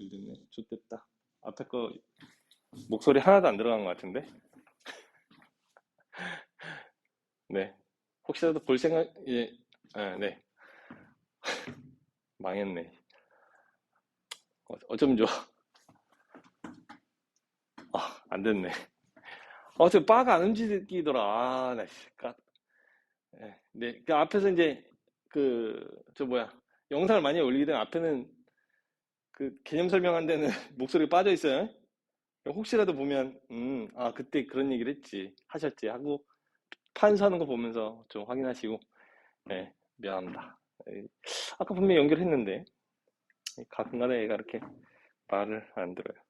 소리를 듣네. 좋됐다. 앞에 거 목소리 하나도 안 들어간 것 같은데. 네. 혹시라도 볼 생각, 예, 아, 네. 망했네. 어쩜 좋아. 안 됐네. 저 바가 안 움직이더라. 나, 씨. 예, 네. 그 앞에서 이제, 뭐야. 영상을 많이 올리기 때문에 앞에는 그 개념 설명한 데는 목소리가 빠져 있어요. 혹시라도 보면, 그때 그런 얘기를 하셨지 하고 판서하는 거 보면서 좀 확인하시고, 네, 미안합니다. 에이, 아까 분명히 연결했는데, 가끔가다 얘가 이렇게 말을 안 들어요.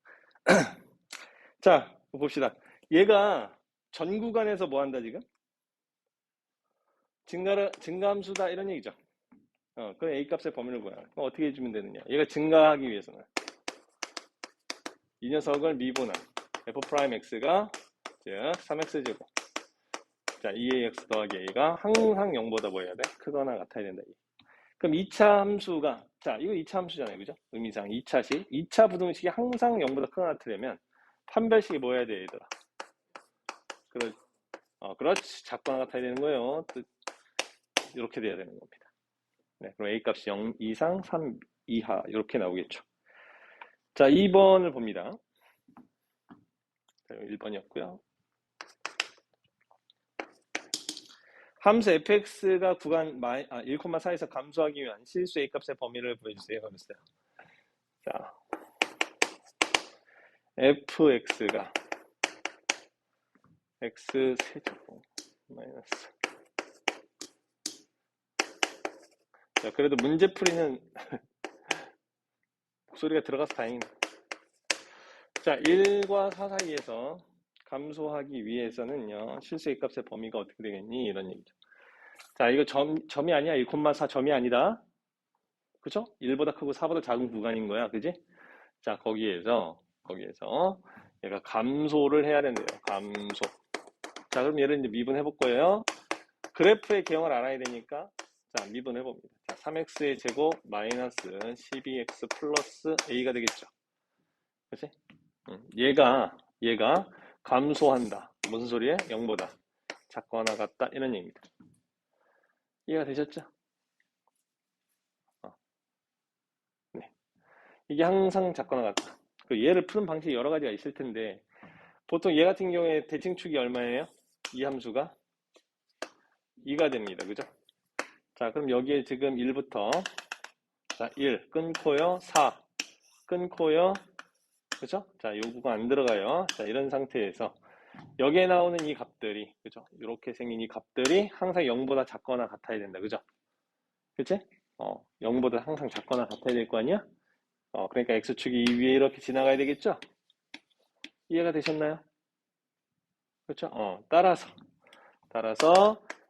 자, 봅시다. 얘가 전 구간에서 뭐 한다, 지금? 증가함수다, 이런 얘기죠. 그럼 A 값의 범위를 구하라. 그럼 어떻게 해주면 되느냐? 얘가 증가하기 위해서는 이 녀석을 미분한 f'x가 즉 3x 제곱 자 2ax 더하기 a가 항상 0보다 뭐 해야 돼? 크거나 같아야 된다. 그럼 2차 함수가 자 이거 2차 함수잖아요, 그죠? 의미상 2차식 2차 부등식이 항상 0보다 크거나 같으려면 판별식이 뭐 해야 돼, 얘들아? 그렇지, 작거나 같아야 되는 거예요. 이렇게 돼야 되는 겁니다. 네, 그럼 a 값이 0 이상 3 이하 이렇게 나오겠죠. 자, 2번을 봅니다. 자, 1번이었고요. 함수 fx가 구간 1,4에서 감소하기 위한 실수 a값의 범위를 보여주세요. 그랬어요. 자, fx가 x 세제곱 마이너스. 자, 그래도 문제풀이는 목소리가 들어가서 다행이네. 자, 1과 4 사이에서 감소하기 위해서는요, 실수 a값의 범위가 어떻게 되겠니? 이런 얘기죠. 자, 이거 점이 아니야. 1,4 점이 아니다. 그쵸? 1보다 크고 4보다 작은 구간인 거야. 그지? 자, 거기에서 얘가 감소를 해야 된대요. 감소. 자, 그럼 얘를 이제 미분해 볼 거예요. 그래프의 개형을 알아야 되니까, 자, 미분해 봅니다. 자, 3x의 제곱 마이너스 12x 플러스 a가 되겠죠. 그치? 얘가 감소한다. 무슨 소리에? 0보다 작거나 같다. 이런 얘기입니다. 이해가 되셨죠? 네. 이게 항상 작거나 같다. 얘를 푸는 방식이 여러 가지가 있을 텐데, 보통 얘 같은 경우에 대칭축이 얼마예요? 이 함수가 2가 됩니다. 그죠? 자, 그럼 여기에 지금 1부터 자, 1 끊고요. 4 끊고요. 그죠? 자, 요구가 안 들어가요. 자, 이런 상태에서 여기에 나오는 이 값들이 그죠? 이렇게 생긴 이 값들이 항상 0보다 작거나 같아야 된다. 그죠? 그치? 0보다 항상 작거나 같아야 될 거 아니야? 그러니까 x축이 이 위에 이렇게 지나가야 되겠죠? 이해가 되셨나요? 그렇죠? 따라서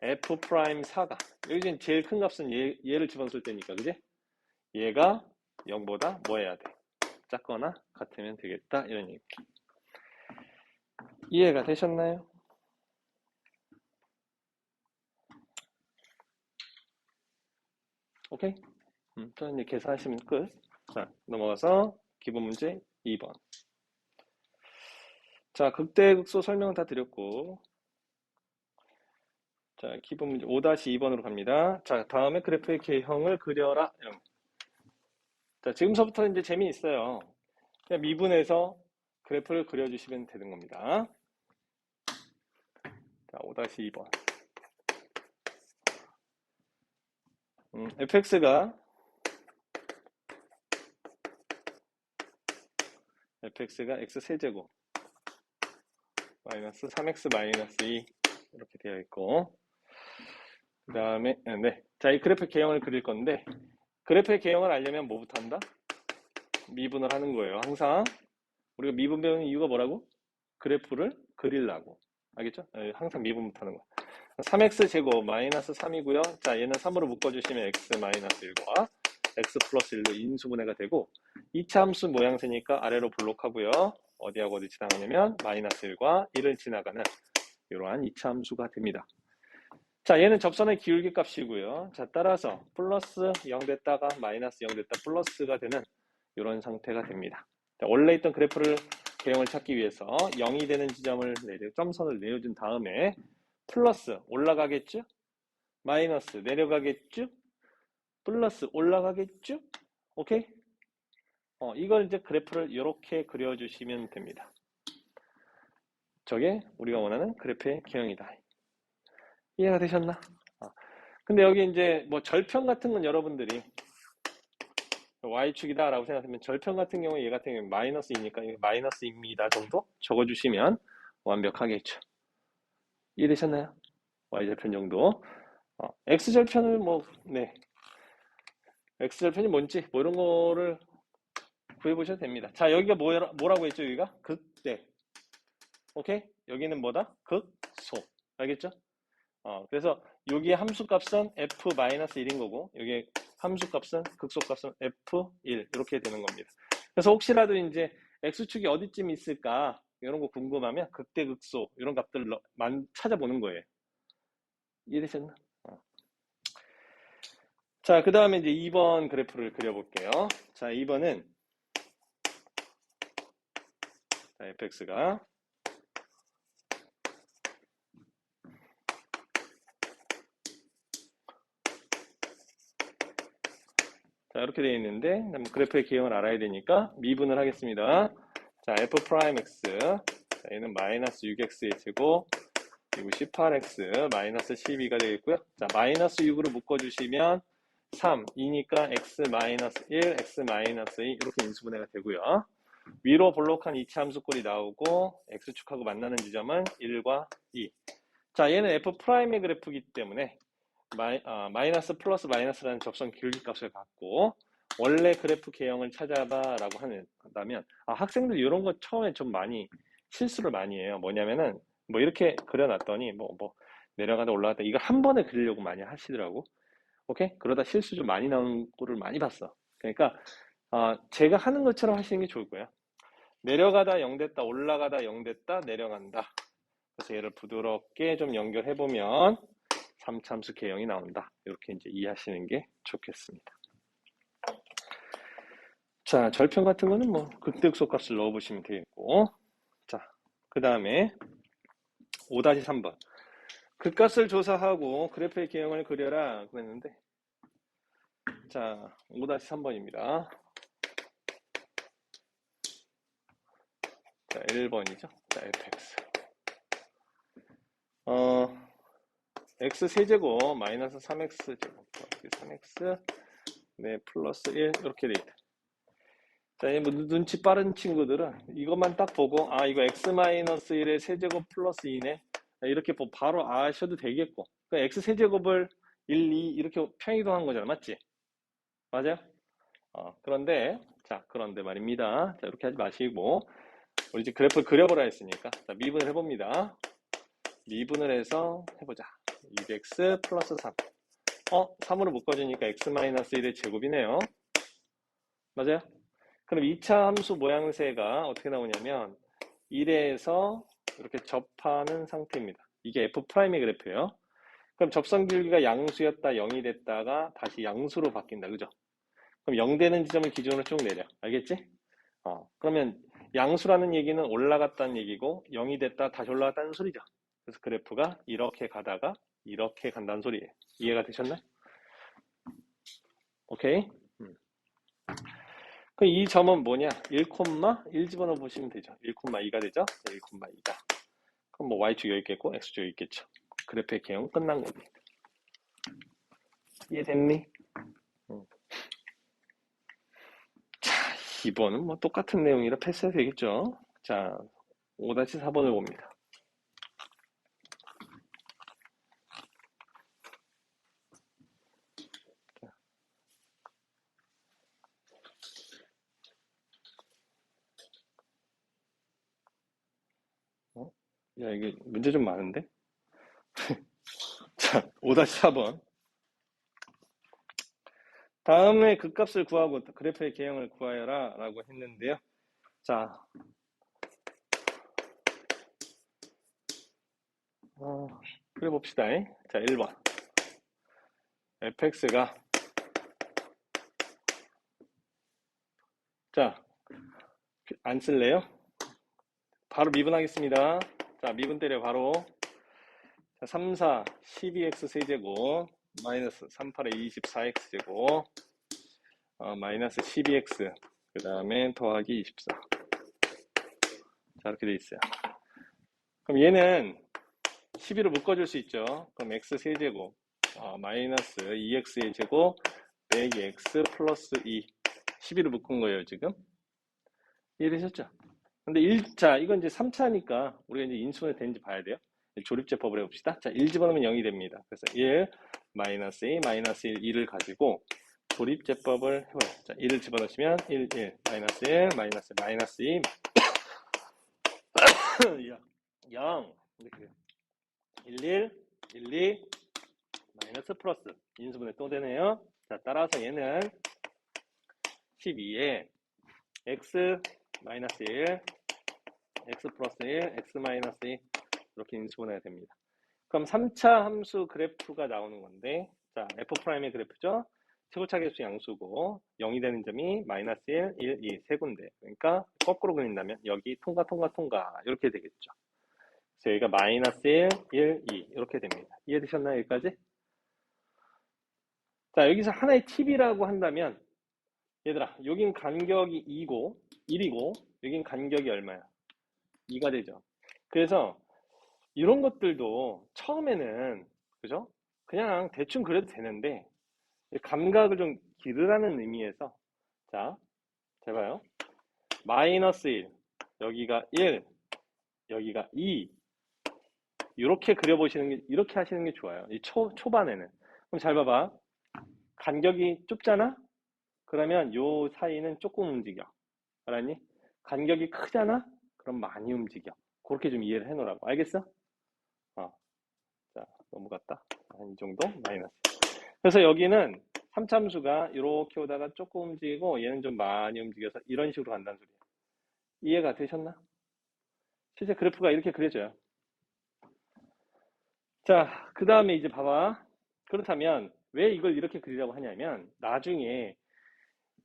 f'4가 여기 제일 큰 값은 얘를 집어넣을 때니까 그지? 얘가 0보다 뭐 해야 돼? 작거나 같으면 되겠다 이런 얘기. 이해가 되셨나요? 오케이? 또 이제 계산하시면 끝. 자, 넘어가서 기본 문제 2번. 자, 극대극소 설명은 다 드렸고, 자, 기본 문제 5-2번으로 갑니다. 자, 다음에 그래프의 개형을 그려라. 자, 지금서부터 이제 재미있어요. 그냥 미분해서 그래프를 그려주시면 되는 겁니다. 자, 5-2번. fx가 x세제곱 마이너스 3x 마이너스 2 이렇게 되어 있고 그 다음에 네. 자, 이 그래프 개형을 그릴 건데 그래프의 개형을 알려면 뭐부터 한다? 미분을 하는 거예요. 항상 우리가 미분 배우는 이유가 뭐라고? 그래프를 그리려고. 알겠죠? 항상 미분부터 하는 거야. 3x 제곱 마이너스 3이고요. 자, 얘는 3으로 묶어주시면 x 마이너스 1과 x 플러스 1로 인수분해가 되고 2차 함수 모양새니까 아래로 블록하고요. 어디하고 어디 지나가냐면 마이너스 1과 1을 지나가는 이러한 2차 함수가 됩니다. 자, 얘는 접선의 기울기 값이고요. 자, 따라서 플러스 0 됐다가 마이너스 0 됐다 플러스가 되는 이런 상태가 됩니다. 자, 원래 있던 그래프를 개형을 찾기 위해서 0이 되는 지점을 점선을 내어준 다음에 플러스 올라가겠죠? 마이너스 내려가겠죠? 플러스 올라가겠죠? 오케이? 이걸 이제 그래프를 이렇게 그려주시면 됩니다. 저게 우리가 원하는 그래프의 개형이다. 이해가 되셨나? 근데 여기 이제 뭐 절편 같은 건 여러분들이 y축이다 라고 생각하면 절편 같은 경우에 얘 같은 경우에 마이너스이니까 마이너스입니다 정도 적어주시면 완벽하겠죠. 이해되셨나요? y절편 정도. x절편을 네. x절편이 뭔지 뭐 이런 거를 구해보셔도 됩니다. 자, 여기가 뭐라고 했죠? 여기가 극대. 오케이? 여기는 뭐다? 극소. 알겠죠? 그래서 여기에 함수값은 f-1인 거고 여기에 함수값은 극소값은 f1 이렇게 되는 겁니다. 그래서 혹시라도 이제 x축이 어디쯤 있을까 이런 거 궁금하면 극대 극소 이런 값들을 찾아보는 거예요. 이해되셨나? 자, 그 다음에 이제 2번 그래프를 그려볼게요. 자, 2번은 fx가 자, 이렇게 되어 있는데 그래프의 개형을 알아야 되니까 미분을 하겠습니다. 자, f'(x) 자, 얘는 마이너스 6x의 제곱 그리고 18x 마이너스 12가 되겠고요. 자, 마이너스 6으로 묶어주시면 3, 2니까 x 마이너스 1, x 마이너스 2 이렇게 인수분해가 되고요. 위로 볼록한 이차 함수꼴이 나오고 x축하고 만나는 지점은 1과 2. 자, 얘는 f'의 그래프이기 때문에 마이너스 플러스 마이너스라는 접선 기울기값을 갖고 원래 그래프 개형을 찾아봐 라고 한다면 학생들 이런 거 처음에 좀 많이 실수를 많이 해요. 뭐냐면은 뭐 이렇게 그려놨더니 뭐 내려가다 올라가다 이걸 한 번에 그리려고 많이 하시더라고. 오케이? 그러다 실수 좀 많이 나오는 꼴을 많이 봤어. 그러니까 제가 하는 것처럼 하시는 게 좋을 거예요. 내려가다 0 됐다 올라가다 0 됐다 내려간다. 그래서 얘를 부드럽게 좀 연결해보면 3참수 개형이 나온다. 이렇게 이제 이해하시는 게 좋겠습니다. 자, 절편 같은 거는 뭐 극대극소 값을 넣어보시면 되겠고, 자, 그 다음에 5-3번. 극값을 조사하고 그래프의 개형을 그려라 그랬는데, 자, 5-3번입니다. 자, 1번이죠. 자, fx. x 세제곱 마이너스 3x 제곱 3x 네 플러스 1 이렇게 돼 있다. 자, 뭐 눈치 빠른 친구들은 이것만 딱 보고 이거 x-1의 세제곱 플러스 2네 이렇게 바로 아셔도 되겠고 그러니까 x 세제곱을 1, 2 이렇게 평이동한 거잖아. 맞지? 맞아요? 그런데 말입니다. 자, 이렇게 하지 마시고 우리 이제 그래프를 그려보라 했으니까 자, 미분을 해봅니다. 미분을 해서 해보자. 2x 플러스 3 3으로 묶어주니까 x-1의 제곱이네요. 맞아요? 그럼 2차 함수 모양새가 어떻게 나오냐면 1에서 이렇게 접하는 상태입니다. 이게 f'의 그래프예요. 그럼 접선 길이가 양수였다 0이 됐다가 다시 양수로 바뀐다. 그죠? 그럼 0 되는 지점을 기준으로 쭉 내려. 알겠지? 그러면 양수라는 얘기는 올라갔다는 얘기고 0이 됐다 다시 올라갔다는 소리죠. 그래서 그래프가 이렇게 가다가 이렇게 간다는 소리예요. 이해가 되셨나요? 오케이? 그럼 이 점은 뭐냐? 1,1 집어넣어 보시면 되죠. 1,2가 되죠? 1,2다. 그럼 뭐 y축 여기 있겠고 x축 여기 있겠죠. 그래프의 개형 끝난 겁니다. 이해됐니? 자, 2번은 뭐 똑같은 내용이라 패스해도 되겠죠. 자, 5-4번을 봅니다. 야, 이게 문제 좀 많은데? 자, 5-4번. 다음에 극값을 구하고 그래프의 개형을 구하여라 라고 했는데요. 자, 그려봅시다. 자, 1번. fx가 자, 안 쓸래요? 바로 미분하겠습니다. 자, 미분 때려 바로. 자, 3, 4, 12x 세제곱 마이너스 3, 8에 24x 제곱 마이너스 12x 그 다음에 더하기 24. 자, 이렇게 돼 있어요. 그럼 얘는 12로 묶어줄 수 있죠. 그럼 x 세제곱 마이너스 2x의 제곱 빼기 x 플러스 2 12로 묶은 거예요 지금. 이해되셨죠? 근데 자 이건 이제 3차니까 우리가 이제 인수분해 되는지 봐야 돼요. 조립제법을 해봅시다. 자, 1 집어넣으면 0이 됩니다. 그래서 1 마이너스 2 마이너스 1 2를 가지고 조립제법을 해봐요. 자, 1을 집어넣으시면 1 1 마이너스 1 마이너스 마이너스 2 0 이렇게 1 1 1 2 마이너스 플러스 인수분해 또 되네요. 자, 따라서 얘는 12에 x 마이너스 1 x 플러스 1 x 마이너스 2 이렇게 인수분해가 됩니다. 그럼 3차 함수 그래프가 나오는 건데, 자, f'의 그래프죠. 최고차 계수 양수고 0이 되는 점이 마이너스 1, 1, 2 세 군데. 그러니까 거꾸로 그린다면 여기 통과 이렇게 되겠죠. 그래서 여기가 마이너스 1, 1, 2 이렇게 됩니다. 이해되셨나요? 여기까지? 자, 여기서 하나의 팁이라고 한다면 얘들아, 여긴 간격이 2고 1이고 여긴 간격이 얼마야? 2가 되죠. 그래서 이런 것들도 처음에는 그죠? 그냥 대충 그래도 되는데 감각을 좀 기르라는 의미에서 자, 잘 봐요. 마이너스 1 여기가 1 여기가 2 이렇게 그려보시는 게 이렇게 하시는 게 좋아요. 이 초반에는. 그럼 잘 봐봐. 간격이 좁잖아? 그러면 요 사이는 조금 움직여. 알았니? 간격이 크잖아? 그럼 많이 움직여. 그렇게 좀 이해를 해놓으라고. 알겠어? 자, 넘어갔다. 한 이 정도? 마이너스. 그래서 여기는 3참수가 이렇게 오다가 조금 움직이고 얘는 좀 많이 움직여서 이런 식으로 간다는 소리예요. 이해가 되셨나? 실제 그래프가 이렇게 그려져요. 자, 그 다음에 이제 봐봐. 그렇다면 왜 이걸 이렇게 그리라고 하냐면 나중에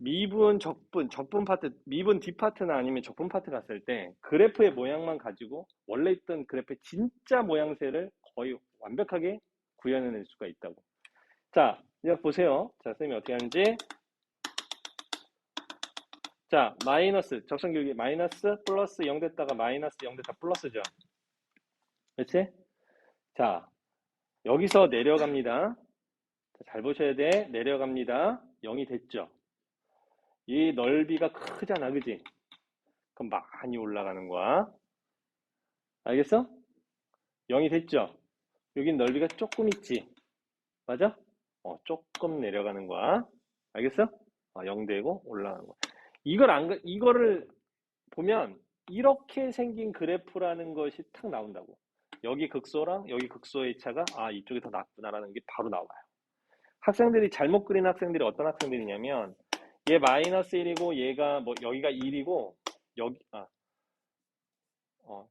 미분, 적분 파트, 미분 뒷파트나 아니면 적분 파트 갔을 때 그래프의 모양만 가지고 원래 있던 그래프의 진짜 모양새를 거의 완벽하게 구현해낼 수가 있다고. 자, 이제 보세요. 자, 선생님이 어떻게 하는지. 자, 마이너스, 적성기울기 마이너스 플러스 0 됐다가 마이너스 0 됐다 플러스죠. 그렇지? 자, 여기서 내려갑니다. 자, 잘 보셔야 돼. 내려갑니다. 0이 됐죠. 이 넓이가 크잖아, 그지? 그럼 많이 올라가는 거야. 알겠어? 0이 됐죠? 여긴 넓이가 조금 있지. 맞아? 조금 내려가는 거야. 알겠어? 0 되고 올라가는 거야. 이거를 보면 이렇게 생긴 그래프라는 것이 탁 나온다고. 여기 극소랑 여기 극소의 차가 이쪽이 더 낫구나라는 게 바로 나와요. 학생들이 잘못 그린 학생들이 어떤 학생들이냐면 얘 마이너스 1이고 얘가 뭐 여기가 1이고 여기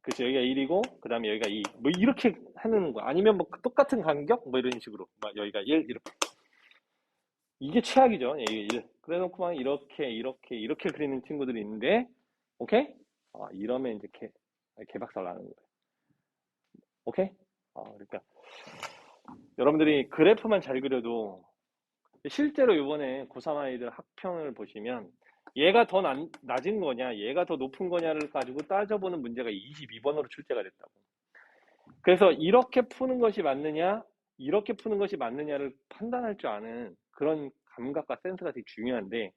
그치 여기가 1이고 그 다음에 여기가 2 뭐 이렇게 하는 거야. 아니면 뭐 똑같은 간격 뭐 이런 식으로 막 여기가 1 이렇게 이게 최악이죠. 이게 1 그래놓고 막 이렇게 그리는 친구들이 있는데 오케이? 이러면 이제 개박살 나는 거예요. 오케이? 그러니까 여러분들이 그래프만 잘 그려도 실제로 이번에 고3 아이들 학평을 보시면 얘가 더 낮은 거냐 얘가 더 높은 거냐를 가지고 따져보는 문제가 22번으로 출제가 됐다고. 그래서 이렇게 푸는 것이 맞느냐 이렇게 푸는 것이 맞느냐를 판단할 줄 아는 그런 감각과 센스가 되게 중요한데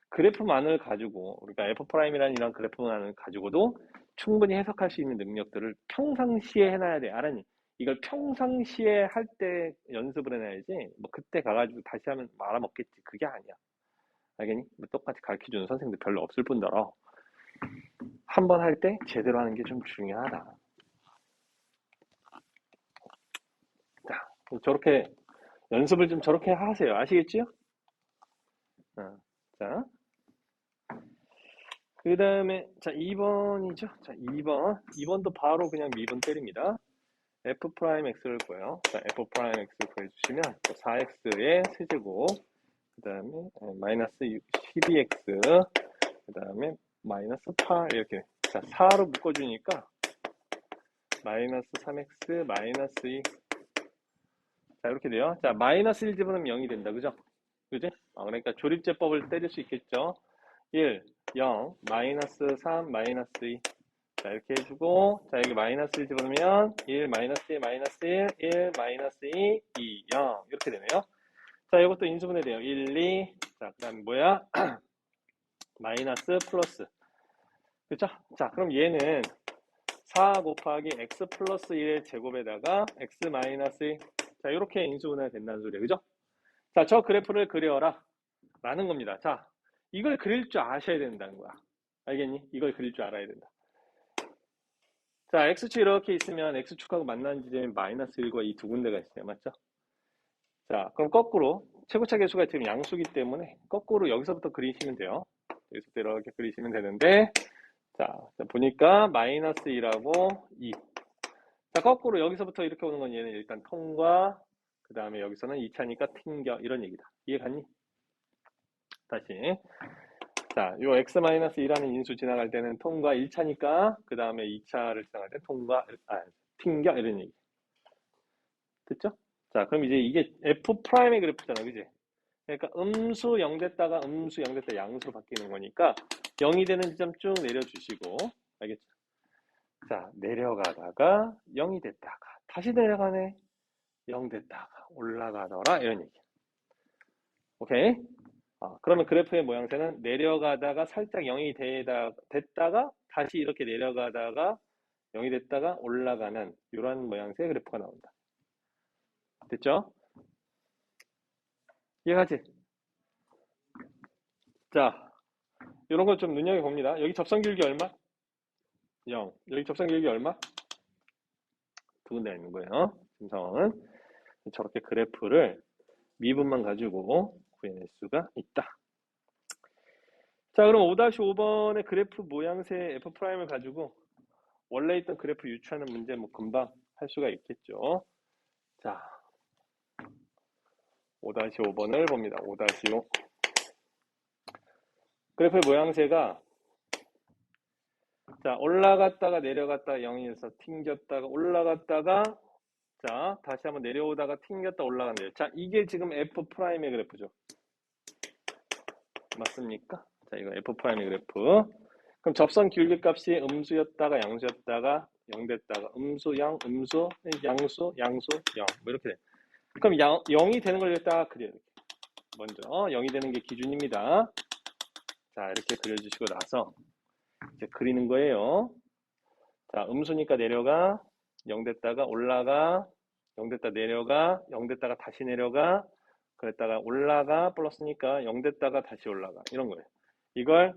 그래프만을 가지고 우리가 F'이라는 이런 그래프만을 가지고도 충분히 해석할 수 있는 능력들을 평상시에 해놔야 돼. 알았니? 이걸 평상시에 할 때 연습을 해놔야지 뭐 그때 가가지고 다시 하면 말아먹겠지. 그게 아니야. 알겠니? 뭐 똑같이 가르쳐주는 선생님들 별로 없을 뿐더러 한 번 할 때 제대로 하는 게 좀 중요하다. 자, 저렇게 연습을 좀 저렇게 하세요. 아시겠지요? 자, 그 다음에 자 2번이죠. 자 2번도 바로 그냥 미분 때립니다. F'X를 구해요. 자, F'X 구해주시면 4X의 세제곱 그 다음에 마이너스 12X 그 다음에 마이너스 8 이렇게. 자, 4로 묶어주니까 마이너스 3x 마이너스 2. 자, 이렇게 돼요. 자, 마이너스 1 집어넣으면 0이 된다. 그죠? 그지? 그러니까 조립제법을 때릴 수 있겠죠. 1, 0, 마이너스 3, 마이너스 2. 자, 이렇게 해주고, 자, 여기 마이너스 1 집어넣으면 1, 마이너스 1, 마이너스 1, 1, 마이너스 2, 2, 0. 이렇게 되네요. 자, 이것도 인수분해 돼요. 1, 2. 자, 그 다음 뭐야? 마이너스 플러스. 그쵸? 자, 그럼 얘는 4 곱하기 x 플러스 1의 제곱에다가 x 마이너스 1. 자, 이렇게 인수분해가 된다는 소리예요. 그죠? 자, 저 그래프를 그려라. 라는 겁니다. 자, 이걸 그릴 줄 아셔야 된다는 거야. 알겠니? 이걸 그릴 줄 알아야 된다. 자, x축 이렇게 있으면 x축하고 만나는 지점이 마이너스 1과 이 두 군데가 있어요. 맞죠? 자, 그럼 거꾸로 최고차 계수가 지금 양수기 때문에 거꾸로 여기서부터 그리시면 돼요. 여기서부터 이렇게 그리시면 되는데, 자, 보니까 마이너스 2하고 2. 자, 거꾸로 여기서부터 이렇게 오는 건 얘는 일단 통과, 그 다음에 여기서는 2차니까 튕겨, 이런 얘기다. 이해 갔니? 다시. 자, 요 x-2라는 인수 지나갈 때는 통과 1차니까, 그 다음에 2차를 지나갈 때 통과, 튕겨, 이런 얘기. 됐죠? 자, 그럼 이제 이게 F'의 그래프잖아, 그지? 그러니까 음수 0 됐다가 음수 0 됐다 양수로 바뀌는 거니까 0이 되는 지점 쭉 내려주시고, 알겠죠? 자, 내려가다가 0이 됐다가 다시 내려가네. 0 됐다가 올라가더라, 이런 얘기. 오케이? 그러면 그래프의 모양새는 내려가다가 살짝 0이 됐다가 다시 이렇게 내려가다가 0이 됐다가 올라가는 이런 모양새의 그래프가 나온다. 됐죠? 이해가지? 자, 이런 걸 좀 눈여겨봅니다. 여기 접선 길기 얼마? 0. 여기 접선 길기 얼마? 두 군데 있는 거예요. 지금 상황은 저렇게 그래프를 미분만 가지고 구해낼 수가 있다. 자, 그럼 5-5번의 그래프 모양새 F'을 가지고 원래 있던 그래프 유추하는 문제 뭐 금방 할 수가 있겠죠. 자, 5-5번을 봅니다. 5-5. 그래프의 모양새가 자, 올라갔다가 내려갔다가 0에서 튕겼다가 올라갔다가 자, 다시 한번 내려오다가 튕겼다 올라간대요. 자, 이게 지금 F'의 그래프죠. 맞습니까? 자, 이거 F'의 그래프. 그럼 접선 길기 값이 음수였다가 양수였다가 0 됐다가 음수 0, 음수, 양수, 양수, 0. 뭐 이렇게 돼. 그럼 0이 되는 걸 딱 그려요. 먼저 0이 되는 게 기준입니다. 자, 이렇게 그려주시고 나서 이제 그리는 거예요. 자, 음수니까 내려가, 0 됐다가 올라가, 0 됐다 내려가, 0 됐다가 다시 내려가, 그랬다가 올라가, 플러스니까 0 됐다가 다시 올라가. 이런 거예요. 이걸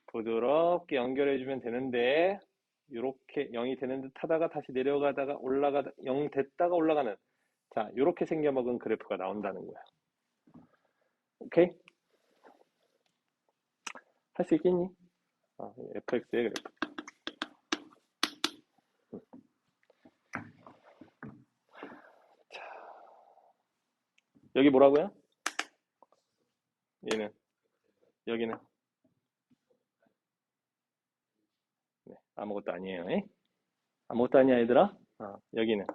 부드럽게 연결해주면 되는데, 이렇게 0이 되는 듯 하다가 다시 내려가다가 올라가다, 0 됐다가 올라가는. 자, 이렇게 생겨먹은 그래프가 나온다는 거야. 오케이? 할 수 있겠니? fx의 그래프. 자, 여기 뭐라고요? 얘는, 여기는. 네, 아무것도 아니에요. 에? 아무것도 아니야, 얘들아? 여기는.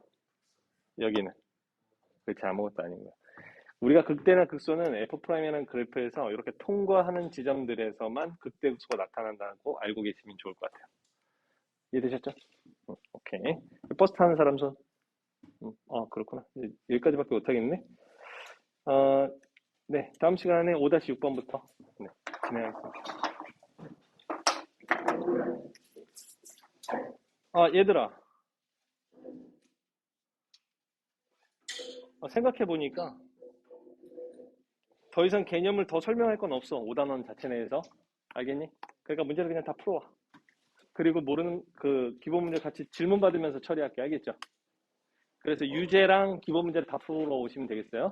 그렇지, 아무것도 아닌 거야. 우리가 극대나 극소는 F'이라는 그래프에서 이렇게 통과하는 지점들에서만 극대 극소가 나타난다고 알고 계시면 좋을 것 같아요. 이해되셨죠? 오케이. 버스 타는 사람 손. 그렇구나. 여기까지밖에 못하겠네. 네, 다음 시간에 5-6번부터 네, 진행하겠습니다. 얘들아. 생각해보니까 더 이상 개념을 더 설명할 건 없어. 5단원 자체 내에서. 알겠니? 그러니까 문제를 그냥 다 풀어와. 그리고 모르는 그 기본 문제 같이 질문 받으면서 처리할게. 알겠죠? 그래서 유제랑 기본 문제를 다 풀어 오시면 되겠어요?